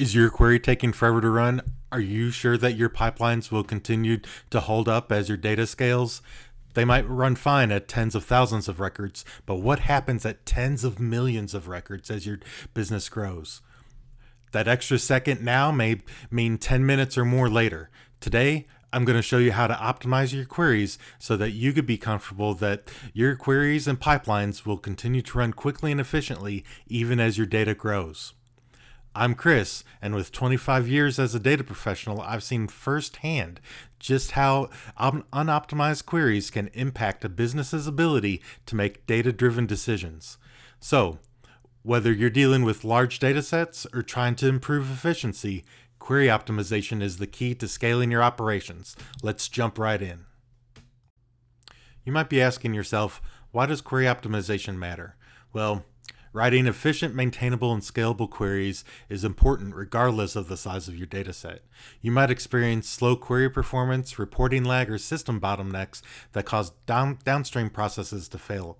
Is your query taking forever to run? Are you sure that your pipelines will continue to hold up as your data scales? They might run fine at tens of thousands of records, but what happens at tens of millions of records as your business grows? That extra second now may mean 10 minutes or more later. Today, I'm going to show you how to optimize your queries so that you could be comfortable that your queries and pipelines will continue to run quickly and efficiently even as your data grows. I'm Chris, and with 25 years as a data professional, I've seen firsthand just how unoptimized queries can impact a business's ability to make data-driven decisions. So, whether you're dealing with large data sets or trying to improve efficiency, query optimization is the key to scaling your operations. Let's jump right in. You might be asking yourself, why does query optimization matter? Well, writing efficient, maintainable, and scalable queries is important regardless of the size of your dataset. You might experience slow query performance, reporting lag, or system bottlenecks that cause downstream processes to fail.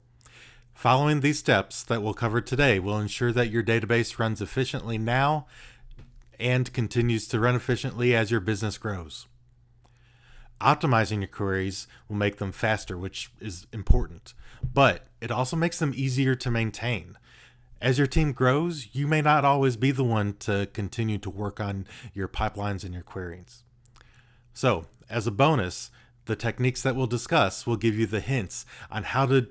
Following these steps that we'll cover today will ensure that your database runs efficiently now and continues to run efficiently as your business grows. Optimizing your queries will make them faster, which is important, but it also makes them easier to maintain. As your team grows, you may not always be the one to continue to work on your pipelines and your queries. So, as a bonus, the techniques that we'll discuss will give you the hints on how to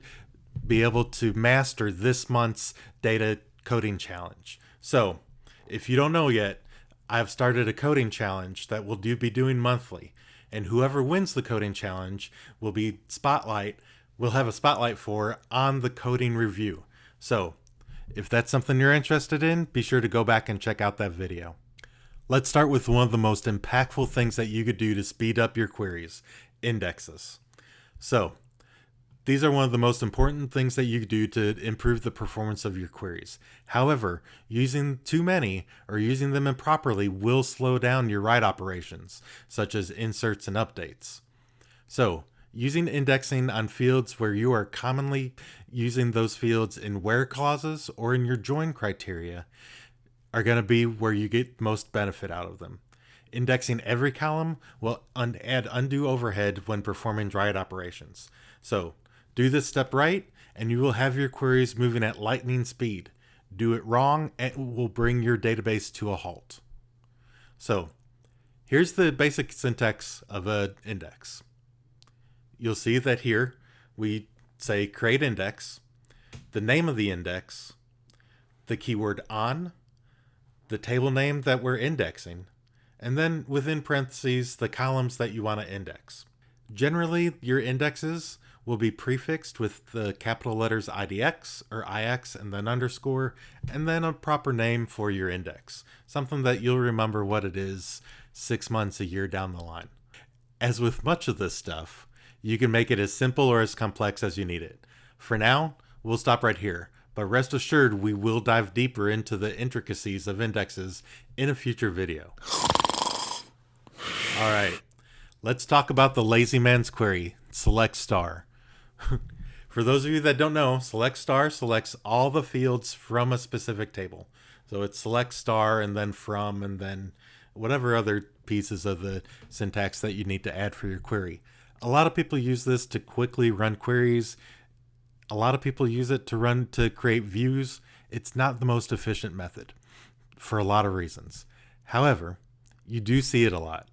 be able to master this month's data coding challenge. So, if you don't know yet, I've started a coding challenge that we'll be doing monthly, and whoever wins the coding challenge will have a spotlight for on the coding review. So, if that's something you're interested in, be sure to go back and check out that video. Let's start with one of the most impactful things that you could do to speed up your queries, indexes. So, these are one of the most important things that you do to improve the performance of your queries. However, using too many or using them improperly will slow down your write operations, such as inserts and updates. So, using indexing on fields where you are commonly using those fields in where clauses or in your join criteria are going to be where you get most benefit out of them. Indexing every column will add undue overhead when performing write operations. So, do this step right, and you will have your queries moving at lightning speed. Do it wrong, and it will bring your database to a halt. So, here's the basic syntax of an index. You'll see that here we say create index, the name of the index, the keyword on, the table name that we're indexing, and then within parentheses, the columns that you want to index. Generally, your indexes will be prefixed with the capital letters IDX or IX and then underscore, and then a proper name for your index. Something that you'll remember what it is 6 months, a year down the line. As with much of this stuff, you can make it as simple or as complex as you need it. For now, we'll stop right here, but rest assured we will dive deeper into the intricacies of indexes in a future video. All right, let's talk about the lazy man's query, select star. For those of you that don't know, select star selects all the fields from a specific table. So it's select star and then from and then whatever other pieces of the syntax that you need to add for your query. A lot of people use this to quickly run queries. A lot of people use it to create views. It's not the most efficient method for a lot of reasons. However, you do see it a lot.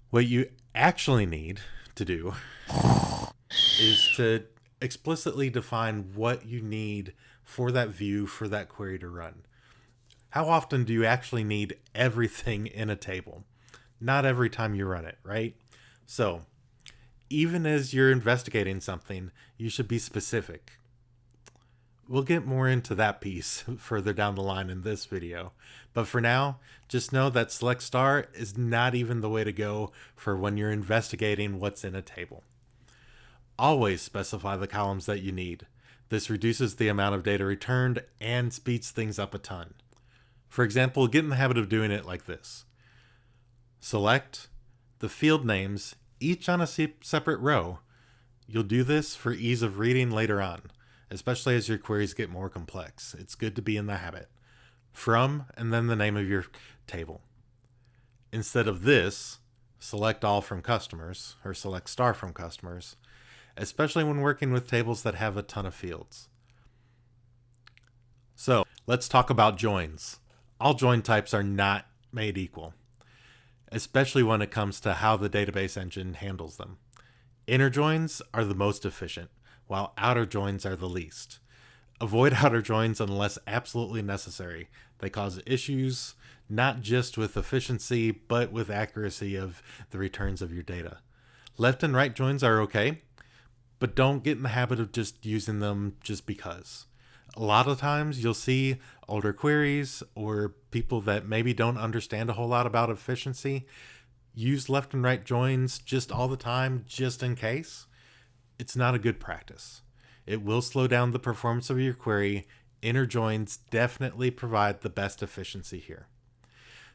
What you actually need to do is to explicitly define what you need for that view, for that query to run. How often do you actually need everything in a table? Not every time you run it, right? So, even as you're investigating something, you should be specific. We'll get more into that piece further down the line in this video. But for now, just know that select star is not even the way to go for when you're investigating what's in a table. Always specify the columns that you need. This reduces the amount of data returned and speeds things up a ton. For example, get in the habit of doing it like this. Select the field names, each on a separate row. You'll do this for ease of reading later on, especially as your queries get more complex. It's good to be in the habit. from, and then the name of your table. Instead of this, select all from customers or select star from customers, especially when working with tables that have a ton of fields. So let's talk about joins. All join types are not made equal, especially when it comes to how the database engine handles them. Inner joins are the most efficient, while outer joins are the least. Avoid outer joins unless absolutely necessary. They cause issues not just with efficiency, but with accuracy of the returns of your data. Left and right joins are okay, but don't get in the habit of just using them just because. A lot of times you'll see older queries or people that maybe don't understand a whole lot about efficiency use left and right joins just all the time, just in case. It's not a good practice. It will slow down the performance of your query. Inner joins definitely provide the best efficiency here.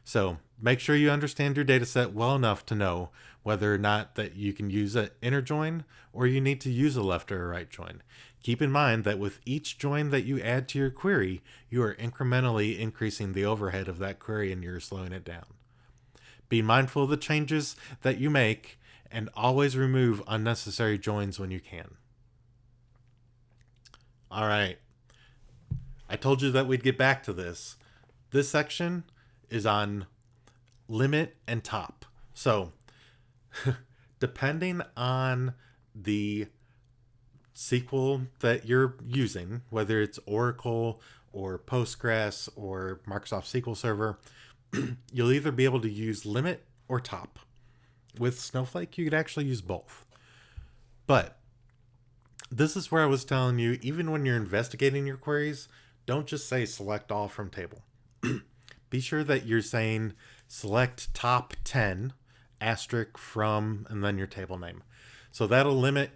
So make sure you understand your data set well enough to know whether or not that you can use an inner join or you need to use a left or a right join. Keep in mind that with each join that you add to your query, you are incrementally increasing the overhead of that query and you're slowing it down. Be mindful of the changes that you make and always remove unnecessary joins when you can. All right. I told you that we'd get back to this. This section is on limit and top. So, depending on the SQL that you're using, whether it's Oracle or Postgres or Microsoft SQL Server, you'll either be able to use limit or top. With Snowflake, you could actually use both. But this is where I was telling you, even when you're investigating your queries, don't just say select all from table. Be sure that you're saying select top 10 asterisk from and then your table name. So that'll limit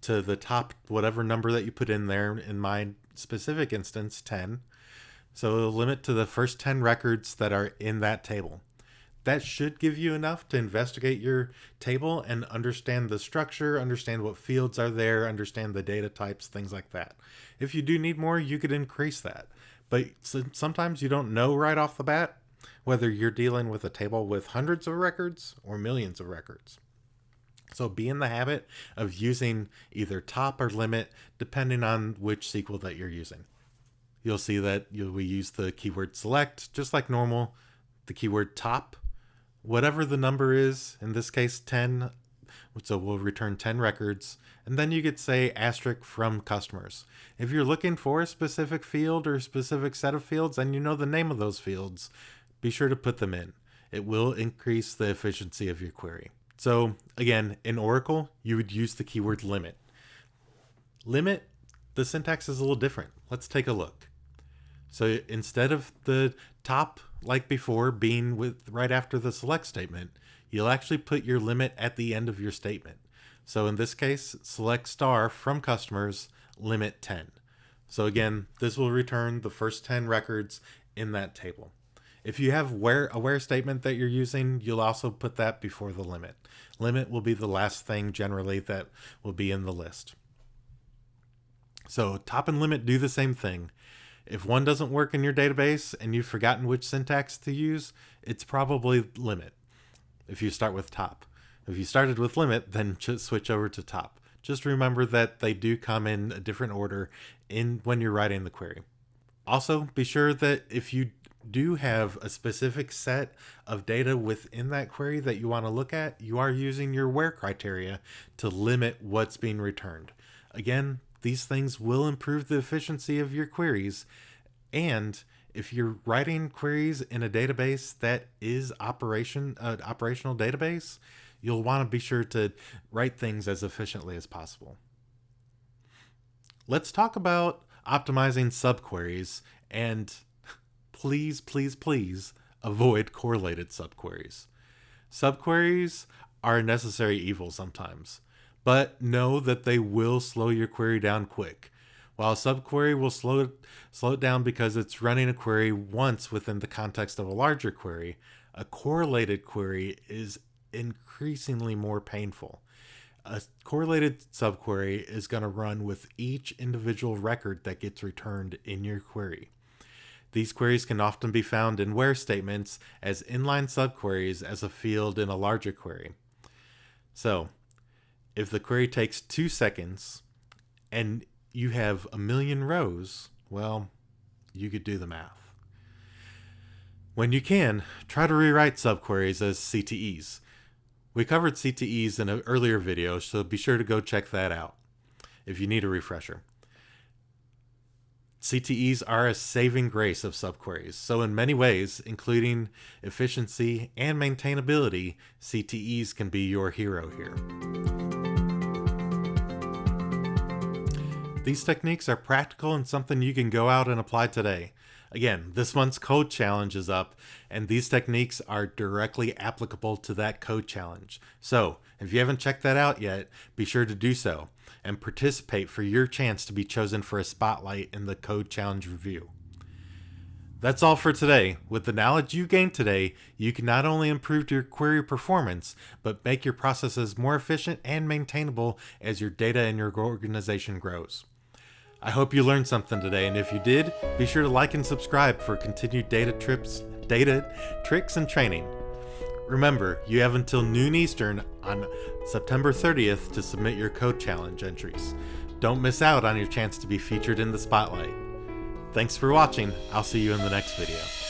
to the top whatever number that you put in there. In my specific instance, 10. So it'll limit to the first 10 records that are in that table. That should give you enough to investigate your table and understand the structure, understand what fields are there, understand the data types, things like that. If you do need more, you could increase that. But sometimes you don't know right off the bat whether you're dealing with a table with hundreds of records or millions of records. So be in the habit of using either top or limit depending on which SQL that you're using. You'll see that we use the keyword select just like normal, the keyword top, whatever the number is, in this case 10, so we'll return 10 records, and then you could say asterisk from customers. If you're looking for a specific field or a specific set of fields and you know the name of those fields, be sure to put them in. It will increase the efficiency of your query. So again, in Oracle, you would use the keyword limit. Limit, the syntax is a little different. Let's take a look. So instead of the top, like before, being with right after the select statement, you'll actually put your limit at the end of your statement. So in this case, select star from customers, limit 10. So again, this will return the first 10 records in that table. If you have a where statement that you're using, you'll also put that before the limit. Limit will be the last thing generally that will be in the list. So top and limit do the same thing. If one doesn't work in your database and you've forgotten which syntax to use, it's probably limit if you start with top. If you started with limit, then just switch over to top. Just remember that they do come in a different order when you're writing the query. Also, be sure that if you do have a specific set of data within that query that you want to look at, you are using your where criteria to limit what's being returned. Again, these things will improve the efficiency of your queries. And if you're writing queries in a database that is operational database, you'll want to be sure to write things as efficiently as possible. Let's talk about optimizing subqueries, and please, please, please avoid correlated subqueries. Subqueries are a necessary evil sometimes, but know that they will slow your query down quick. While a subquery will slow it down because it's running a query once within the context of a larger query, a correlated query is increasingly more painful. A correlated subquery is going to run with each individual record that gets returned in your query. These queries can often be found in where statements as inline subqueries as a field in a larger query. So, if the query takes 2 seconds and you have 1,000,000 rows, well, you could do the math. When you can, try to rewrite subqueries as CTEs. We covered CTEs in an earlier video, so be sure to go check that out if you need a refresher. CTEs are a saving grace of subqueries, so in many ways, including efficiency and maintainability, CTEs can be your hero here. These techniques are practical and something you can go out and apply today. Again, this month's code challenge is up, and these techniques are directly applicable to that code challenge. So, if you haven't checked that out yet, be sure to do so and participate for your chance to be chosen for a spotlight in the code challenge review. That's all for today. With the knowledge you gained today, you can not only improve your query performance, but make your processes more efficient and maintainable as your data and your organization grows. I hope you learned something today, and if you did, be sure to like and subscribe for continued data tricks, and training. Remember, you have until noon Eastern on September 30th to submit your code challenge entries. Don't miss out on your chance to be featured in the spotlight. Thanks for watching. I'll see you in the next video.